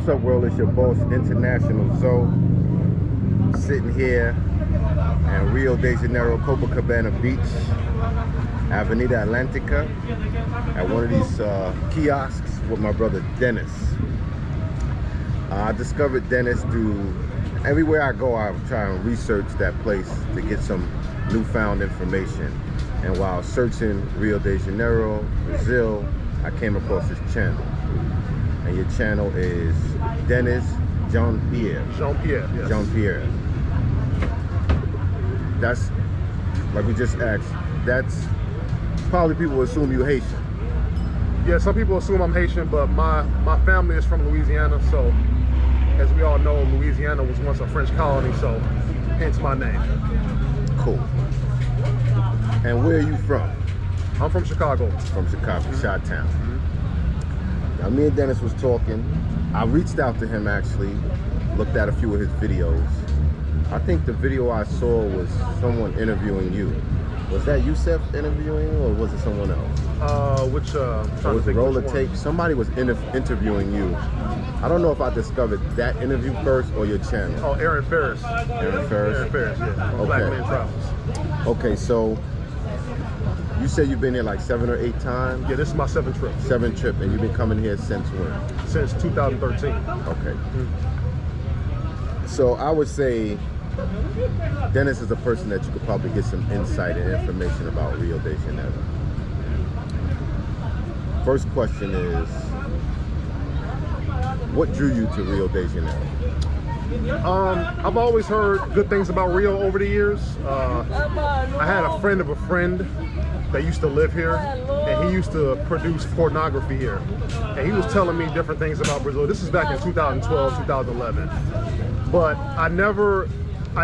What's up, world? It's your boss, International Zoe, sitting here in Rio De Janeiro, Copacabana Beach, Avenida Atlantica, at one of these kiosks with my brother Dennis. I discovered Dennis through everywhere I go. I try and research that place to get some newfound information. And while searching Rio de Janeiro, Brazil, I came across this channel. And your channel is Dennis JeanPierre. JeanPierre, yes. JeanPierre. That's, like we just asked, that's probably people assume you Haitian. Yeah, some people assume I'm Haitian, but my family is from Louisiana, so as we all know, Louisiana was once a French colony, so hence my name. Cool. And where are you from? I'm from Chicago. From Chicago, Chi-Town. Now, me and Dennis was talking. I reached out to him, actually, looked at a few of his videos. I think the video I saw was someone interviewing you. Was that Youssef interviewing, or was it someone else? Was it roller tape? Somebody was interviewing you. I don't know if I discovered that interview first or your channel. Oh, Aaron Ferris. Aaron Ferris? Aaron Ferris, yeah. Okay. Black Man Travels. Okay, so you said you've been here like 7 or 8 times? Yeah, this is my 7th trip. 7th trip, and you've been coming here since when? Since 2013. Okay. So I would say Dennis is a person that you could probably get some insight and information about Rio de Janeiro. First question is, what drew you to Rio de Janeiro? I've always heard good things about Rio over the years. I had a friend of a friend that used to live here, and he used to produce pornography here. And he was telling me different things about Brazil. This is back in 2012, 2011. But I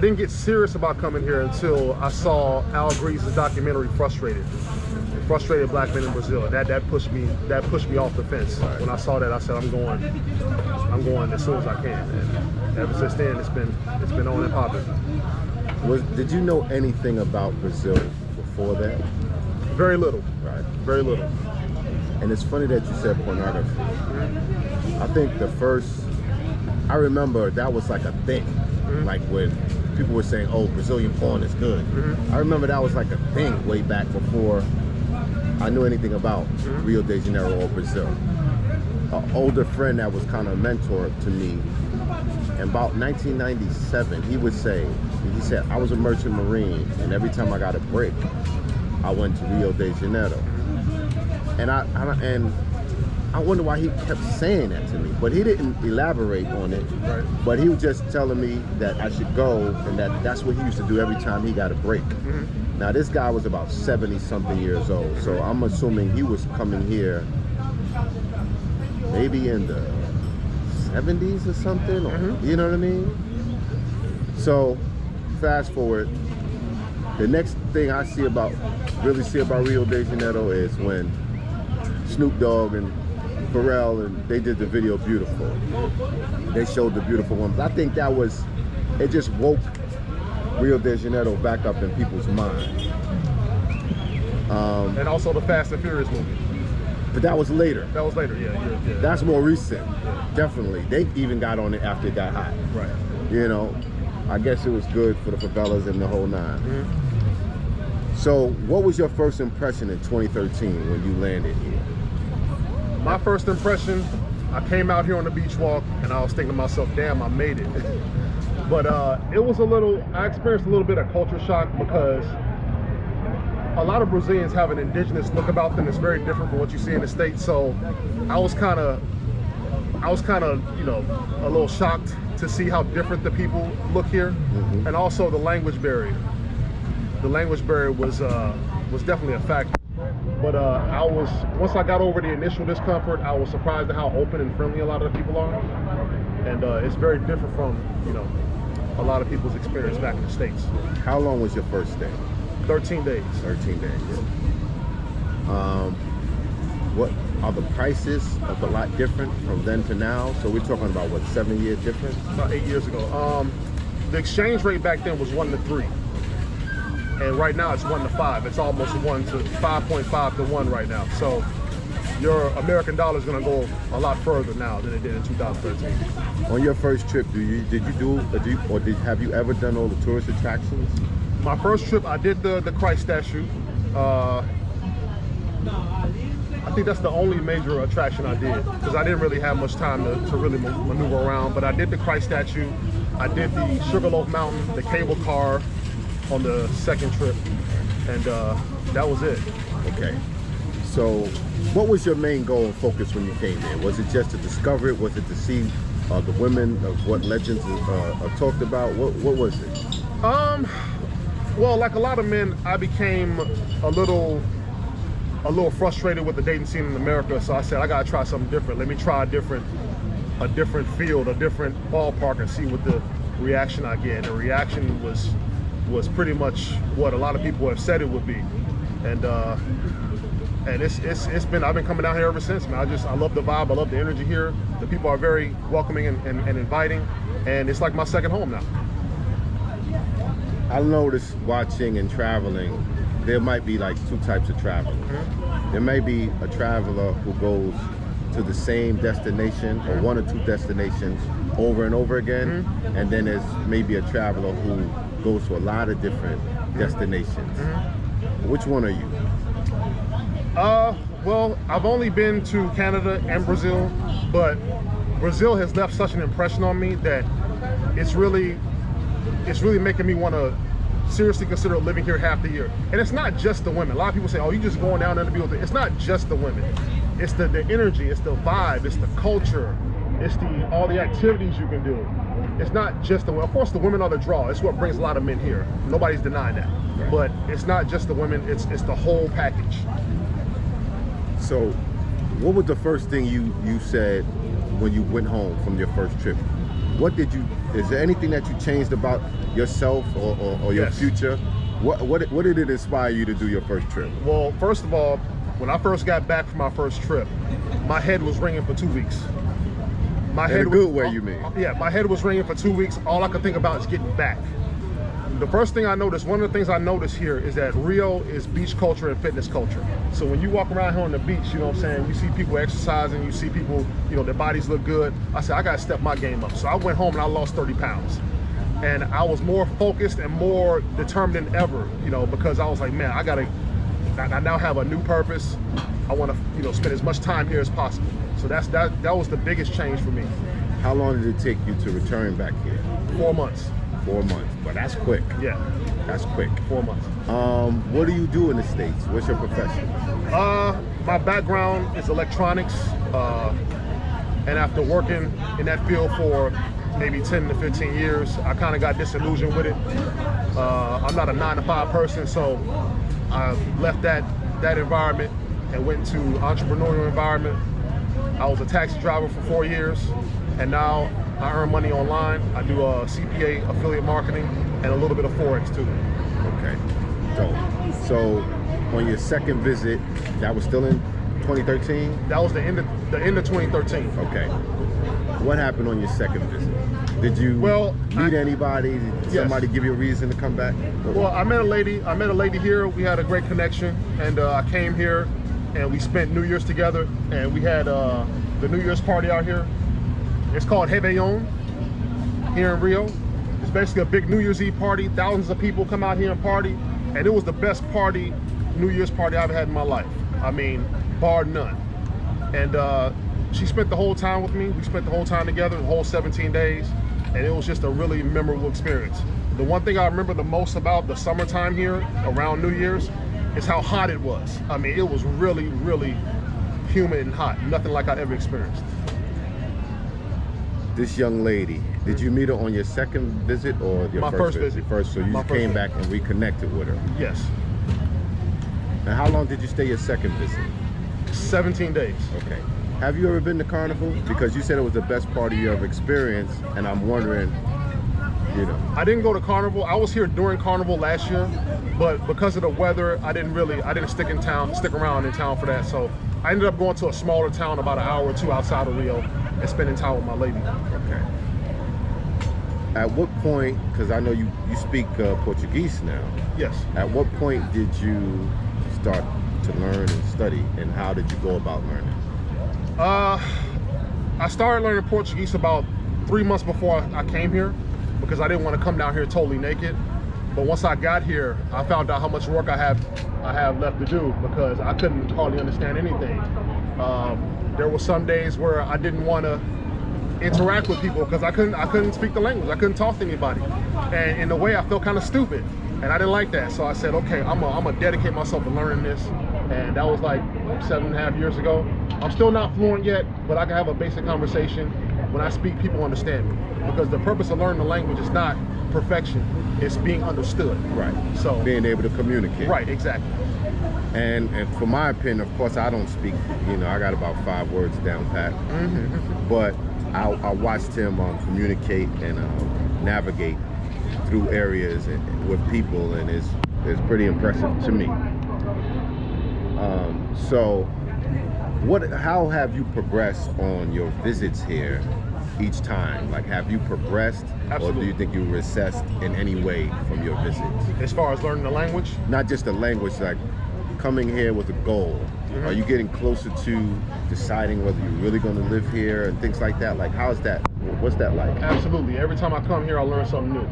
didn't get serious about coming here until I saw Al Grease's documentary Frustrated Black Men in Brazil. And that pushed me off the fence. When I saw that, I said, I'm going as soon as I can. And ever since then, it's been on and popping. Did you know anything about Brazil before that? Very little. Right. Very little. And it's funny that you said pornography. I think I remember that was like a thing. Like when people were saying, oh, Brazilian porn is good. I remember that was like a thing way back before I knew anything about Rio de Janeiro or Brazil. An older friend that was kind of a mentor to me, in about 1997, he said, I was a merchant marine, and every time I got a break, I went to Rio de Janeiro. And I wonder why he kept saying that to me, but he didn't elaborate on it. Right. But he was just telling me that I should go, and that's what he used to do every time he got a break. Now, this guy was about 70-something years old, so I'm assuming he was coming here maybe in the 70s or something, or, you know what I mean? So, fast forward, the next thing I really see about Rio de Janeiro is when Snoop Dogg and Pharrell, and they did the video Beautiful. They showed the beautiful woman. I think it just woke Rio de Janeiro back up in people's minds. And also the Fast and Furious movie. But that was later. That was later, yeah. That's more recent, definitely. They even got on it after it got hot. Right. You know, I guess it was good for the favelas and the whole nine. So, what was your first impression in 2013 when you landed here? My first impression, I came out here on the beach walk, and I was thinking to myself, damn, I made it. But I experienced a little bit of culture shock because a lot of Brazilians have an indigenous look about them that's very different from what you see in the States. So I was kind of, you know, a little shocked to see how different the people look here, and also the language barrier. The language barrier was definitely a factor. But once I got over the initial discomfort, I was surprised at how open and friendly a lot of the people are. And it's very different from, you know, a lot of people's experience back in the States. How long was your first stay? 13 days. 13 days. What are the prices a lot different from then to now? So we're talking about what, 7-year difference? About 8 years ago. The exchange rate back then was 1 to 3. And right now it's 1 to 5. It's almost 5.5 to 1 right now. So your American dollar is going to go a lot further now than it did in 2013. On your first trip, have you ever done all the tourist attractions? My first trip, I did the Christ statue. I think that's the only major attraction I did because I didn't really have much time to really maneuver around. But I did the Christ statue. I did the Sugarloaf Mountain, the cable car on the second trip, and that was it. Okay. So, what was your main goal and focus when you came there? Was it just to discover it? Was it to see the women of what legends are talked about? What was it? Well, like a lot of men, I became a little frustrated with the dating scene in America. So I said, I gotta try something different. Let me try a different field, a different ballpark, and see what the reaction I get. And the reaction was pretty much what a lot of people have said it would be. And it's been, I've been coming down here ever since, man. I love the vibe, I love the energy here. The people are very welcoming and inviting, and it's like my second home now. I noticed watching and traveling, there might be like two types of travelers. Mm-hmm. There may be a traveler who goes to the same destination or one or two destinations over and over again, mm-hmm. and then there's maybe a traveler who goes to a lot of different destinations. Mm-hmm. Which one are you? Well, I've only been to Canada and Brazil, but Brazil has left such an impression on me that it's really making me want to seriously consider living here half the year. And it's not just the women. A lot of people say, oh, you just going down there to be with it. It's not just the women. It's the energy, it's the vibe, it's the culture, it's all the activities you can do. It's not just the women. Of course, the women are the draw. It's what brings a lot of men here. Nobody's denying that. Right. But it's not just the women, it's the whole package. So, what was the first thing you said when you went home from your first trip? Is there anything that you changed about yourself or your Yes. future? What did it inspire you to do your first trip? Well, first of all, when I first got back from my first trip, my head was ringing for 2 weeks. My In a good way, you mean? Yeah, my head was ringing for 2 weeks. All I could think about is getting back. The first thing I noticed, one of the things I noticed here is that Rio is beach culture and fitness culture. So when you walk around here on the beach, you know what I'm saying, you see people exercising, you see people, you know, their bodies look good. I said, I gotta step my game up. So I went home and I lost 30 pounds. And I was more focused and more determined than ever, you know, because I was like, man, I now have a new purpose. I want to, you know, spend as much time here as possible. So that was the biggest change for me. How long did it take you to return back here? 4 months. 4 months, but that's quick. Yeah. That's quick. 4 months. What do you do in the States? What's your profession? My background is electronics, and after working in that field for maybe 10 to 15 years, I kind of got disillusioned with it. I'm not a 9-to-5 person, so I left that environment and went to entrepreneurial environment. I was a taxi driver for 4 years, and now I earn money online. I do CPA, affiliate marketing, and a little bit of Forex too. Okay, so on your second visit, that was still in 2013? That was the end of 2013. Okay. What happened on your second visit? Did you meet anybody? Did somebody give you a reason to come back? Well, I met a lady here. We had a great connection, and I came here and we spent New Year's together, and we had the New Year's party out here. It's called Réveillon here in Rio. It's basically a big New Year's Eve party. Thousands of people come out here and party, and it was the best New Year's party I've had in my life. I mean, bar none. And she spent the whole time with me. We spent the whole time together, the whole 17 days, and it was just a really memorable experience. The one thing I remember the most about the summertime here around New Year's is how hot it was. I mean, it was really, really humid and hot. Nothing like I'd ever experienced. This young lady, did you meet her on your second visit or your first visit? First, so you came back and reconnected with her? Yes. And how long did you stay your second visit? 17 days. Okay. Have you ever been to Carnival? Because you said it was the best party you ever experienced, and I'm wondering, you know. I didn't go to Carnival. I was here during Carnival last year, but because of the weather, I didn't stick around in town for that. So I ended up going to a smaller town about an hour or two outside of Rio and spending time with my lady. Okay. At what point, because I know you speak Portuguese now. Yes. At what point did you start to learn and study, and how did you go about learning? I started learning Portuguese about 3 months before I came here, because I didn't want to come down here totally naked. But once I got here, I found out how much work I have left to do, because I couldn't hardly understand anything. There were some days where I didn't want to interact with people because I couldn't speak the language. I couldn't talk to anybody, and in a way, I felt kind of stupid, and I didn't like that. So I said, okay, I'm gonna dedicate myself to learning this, and that was like 7.5 years ago. I'm still not fluent yet, but I can have a basic conversation. When I speak, people understand me, because the purpose of learning the language is not perfection, it's being understood. Right. So being able to communicate. Right, exactly. And for my opinion, of course, I don't speak, I got about 5 words down pat, but I watched him communicate and navigate through areas with people, and it's pretty impressive to me. So how have you progressed on your visits here each time? Like, have you progressed? Absolutely. Or do you think you recessed in any way from your visits? As far as learning the language? Not just the language, like coming here with a goal. Are you getting closer to deciding whether you're really going to live here and things like that? Like, how's that? What's that like? Absolutely. Every time I come here, I learn something new.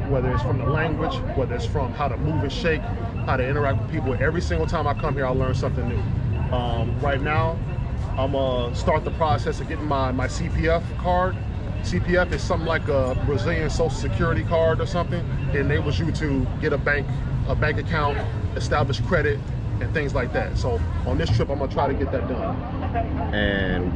Whether it's from the language, whether it's from how to move and shake, how to interact with people. Every single time I come here, I learn something new. Right now, I'm gonna start the process of getting my CPF card. CPF is something like a Brazilian Social Security card or something. It enables you to get a bank account, establish credit, and things like that. So on this trip, I'm gonna try to get that done. And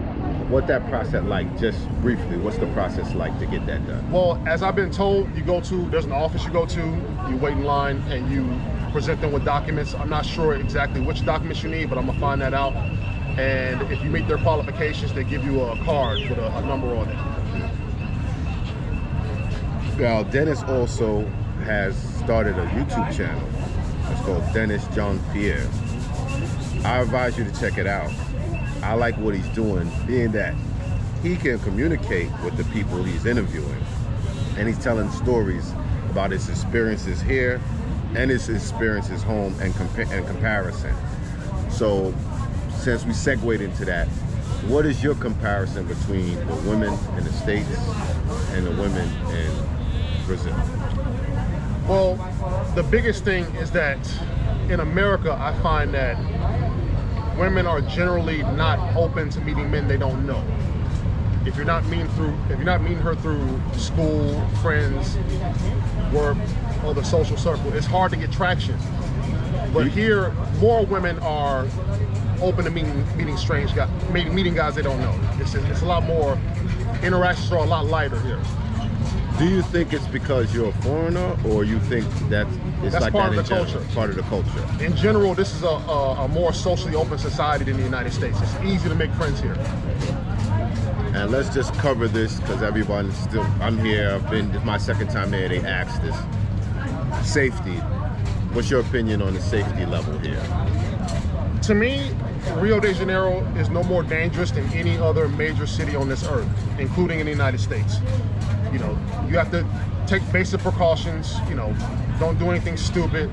what that process like, just briefly, what's the process like to get that done? Well, as I've been told, there's an office you go to, you wait in line, and you present them with documents. I'm not sure exactly which documents you need, but I'm gonna find that out. And if you meet their qualifications, they give you a card with a number on it. Now, Dennis also has started a YouTube channel. It's called Dennis JeanPierre. I advise you to check it out. I like what he's doing, being that he can communicate with the people he's interviewing, and he's telling stories about his experiences here and his experiences home and comparison. So since we segued into that, what is your comparison between the women in the States and the women in Brazil? Well, the biggest thing is that in America, I find that women are generally not open to meeting men they don't know. If you're not meeting her through school, friends, work, or the social circle, it's hard to get traction. But here, more women are open to meeting strange guys, meeting guys they don't know. It's a lot more, interactions are a lot lighter here. Do you think it's because you're a foreigner, or you think that's like part that of the in general? culture. Part of the culture. In general, this is a more socially open society than the United States. It's easy to make friends here. And let's just cover this, because everyone's still, I'm here, this is my second time here, they asked this. Safety. What's your opinion on the safety level here? To me, Rio de Janeiro is no more dangerous than any other major city on this earth, including in the United States. You have to take basic precautions, don't do anything stupid,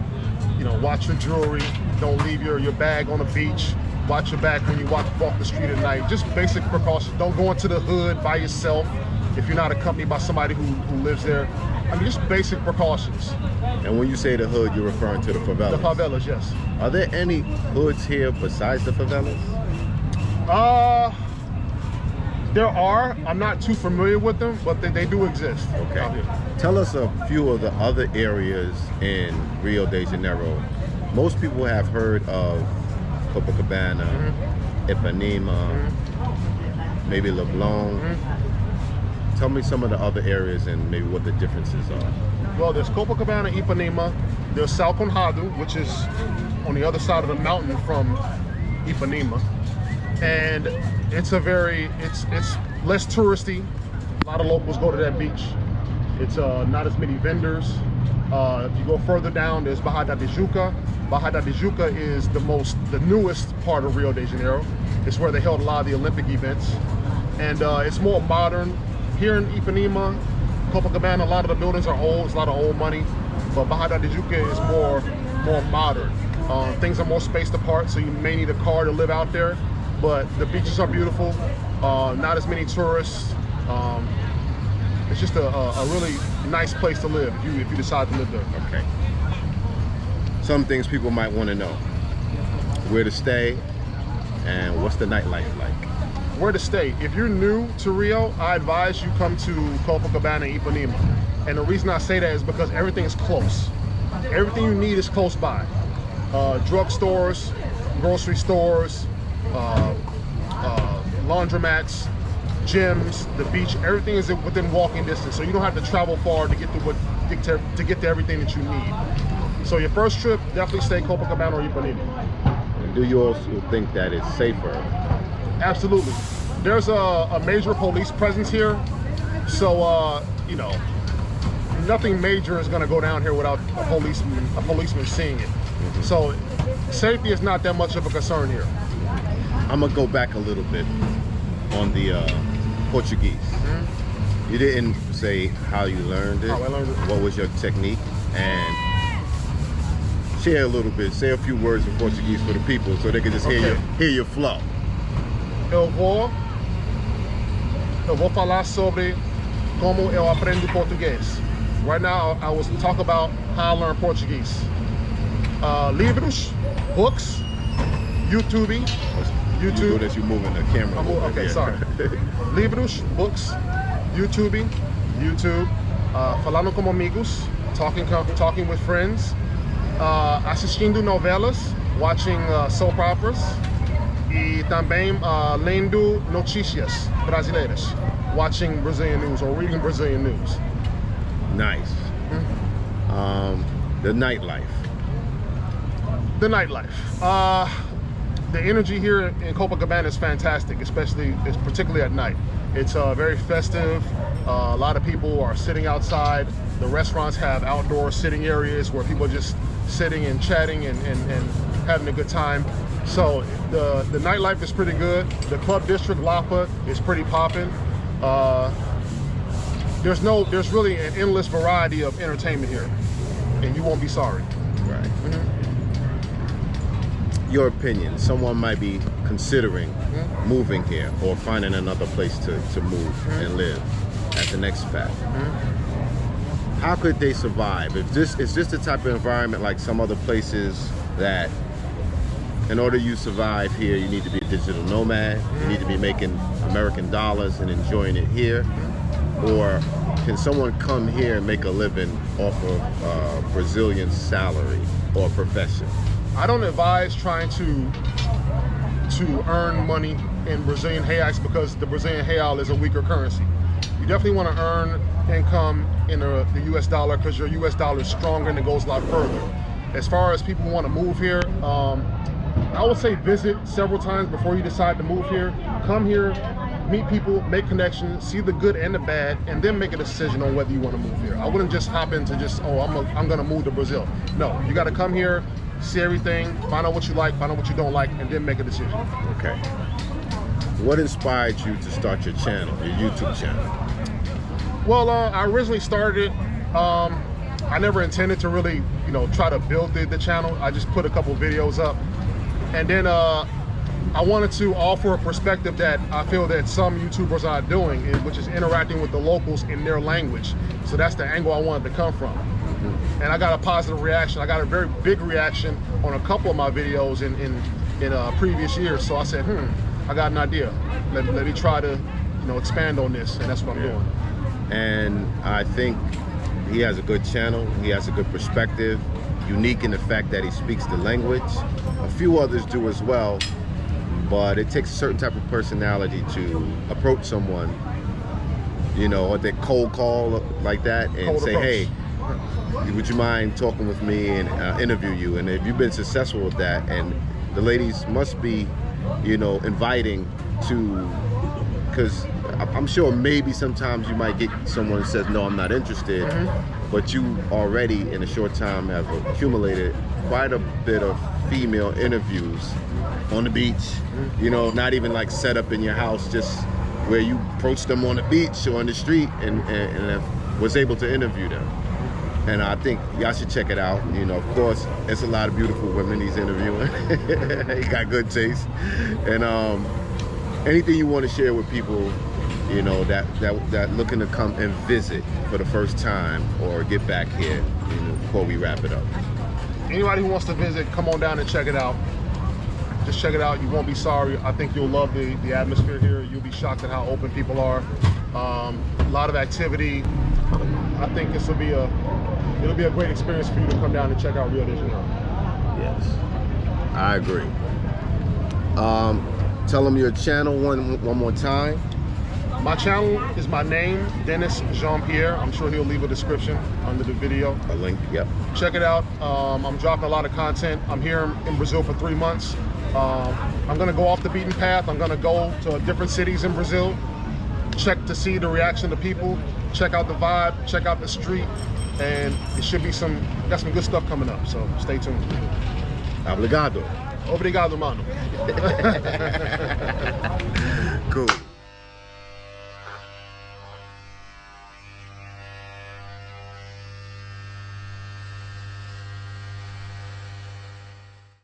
watch your jewelry, don't leave your bag on the beach, watch your back when you walk the street at night. Just basic precautions. Don't go into the hood by yourself if you're not accompanied by somebody who lives there. I mean, just basic precautions. And when you say the hood, you're referring to the favelas? The favelas, yes. Are there any hoods here besides the favelas? There are. I'm not too familiar with them, but they do exist. Okay. Out here. Tell us a few of the other areas in Rio de Janeiro. Most people have heard of Copacabana, Ipanema, maybe Leblon. Tell me some of the other areas and maybe what the differences are. Well, there's Copacabana Ipanema. There's Sal Conrado, which is on the other side of the mountain from Ipanema. And it's less touristy. A lot of locals go to that beach. It's not as many vendors. If you go further down, there's Barra da Tijuca. Barra da Tijuca is the newest part of Rio de Janeiro. It's where they held a lot of the Olympic events. And it's more modern. Here in Ipanema, Copacabana, a lot of the buildings are old. It's a lot of old money. But Barra da Tijuca is more modern. Things are more spaced apart, so you may need a car to live out there. But the beaches are beautiful. Not as many tourists. It's just a really nice place to live if you decide to live there. Okay. Some things people might want to know: where to stay, and what's the nightlife like? Where to stay? If you're new to Rio, I advise you come to Copacabana Ipanema. And the reason I say that is because everything is close. Everything you need is close by. Drugstores, grocery stores, laundromats, gyms, the beach, everything is within walking distance. So you don't have to travel far to get to everything that you need. So your first trip, definitely stay Copacabana or Ipanema. Do you also think that it's safer? Absolutely. There's a major police presence here. So, you know, nothing major is going to go down here without a policeman seeing it. So safety is not that much of a concern here. I'm gonna go back a little bit on the Portuguese. You didn't say how you learned it. How I learned it. What was your technique? And share a little bit. Say a few words in Portuguese for the people so they can just hear your flow. Eu vou falar sobre como eu aprendo português. Right now, I will talk about how I learned Portuguese. Livros, books, YouTube. You do this, you moving the camera. Okay, sorry. Livros, books, YouTube, falando com amigos, talking with friends, assistindo novelas, watching soap operas, e também lendo notícias brasileiras, watching Brazilian news or reading Brazilian news. Nice. The nightlife. The nightlife. The energy here in Copacabana is fantastic, particularly at night. It's very festive. A lot of people are sitting outside. The restaurants have outdoor sitting areas where people are just sitting and chatting and having a good time. So the nightlife is pretty good. The club district, Lapa, is pretty popping. There's really an endless variety of entertainment here, and you won't be sorry. Right. Your opinion, someone might be considering moving here or finding another place to move and live at the next spot. How could they survive? Is this the type of environment like some other places that in order you survive here, you need to be a digital nomad, you need to be making American dollars and enjoying it here? Or can someone come here and make a living off of Brazilian salary or profession? I don't advise trying to earn money in Brazilian reais because the Brazilian real is a weaker currency. You definitely want to earn income in the US dollar because your US dollar is stronger and it goes a lot further. As far as people who want to move here, I would say visit several times before you decide to move here. Come here, meet people, make connections, see the good and the bad, and then make a decision on whether you want to move here. I wouldn't just hop into I'm gonna move to Brazil. No, you got to come here, see everything, find out what you like, find out what you don't like, and then make a decision. Okay. What inspired you to start your channel, your YouTube channel? Well, I originally started it. I never intended to really, try to build the channel. I just put a couple videos up, and then I wanted to offer a perspective that I feel that some YouTubers are not doing, which is interacting with the locals in their language. So that's the angle I wanted to come from. And I got a positive reaction. I got a very big reaction on a couple of my videos in previous years. So I said, I got an idea. Let me try to, expand on this, and that's what I'm doing. And I think he has a good channel. He has a good perspective, unique in the fact that he speaks the language. A few others do as well, but it takes a certain type of personality to approach someone, or they cold call like that and Cold say, approach. Hey, would you mind talking with me and interview you? And if you've been successful with that, and the ladies must be, inviting to, because I'm sure maybe sometimes you might get someone who says, no, I'm not interested, but you already in a short time have accumulated quite a bit of female interviews on the beach, not even like set up in your house, just where you approached them on the beach or on the street and was able to interview them. And I think y'all should check it out. You know, of course, it's a lot of beautiful women he's interviewing. He got good taste. And anything you want to share with people, you know, that looking to come and visit for the first time or get back here, you know, before we wrap it up. Anybody who wants to visit, come on down and check it out. Just check it out. You won't be sorry. I think you'll love the atmosphere here. You'll be shocked at how open people are. A lot of activity. I think it'll be a great experience for you to come down and check out Rio de Janeiro. Yes, I agree. Tell them your channel one more time. My channel is my name, Dennis JeanPierre. I'm sure he'll leave a description under the video. A link, yep. Check it out. I'm dropping a lot of content. I'm here in Brazil for 3 months. I'm gonna go off the beaten path. I'm gonna go to different cities in Brazil, check to see the reaction of people, check out the vibe, check out the street, and it should be got some good stuff coming up, so stay tuned. Obrigado. Obrigado, mano. Cool.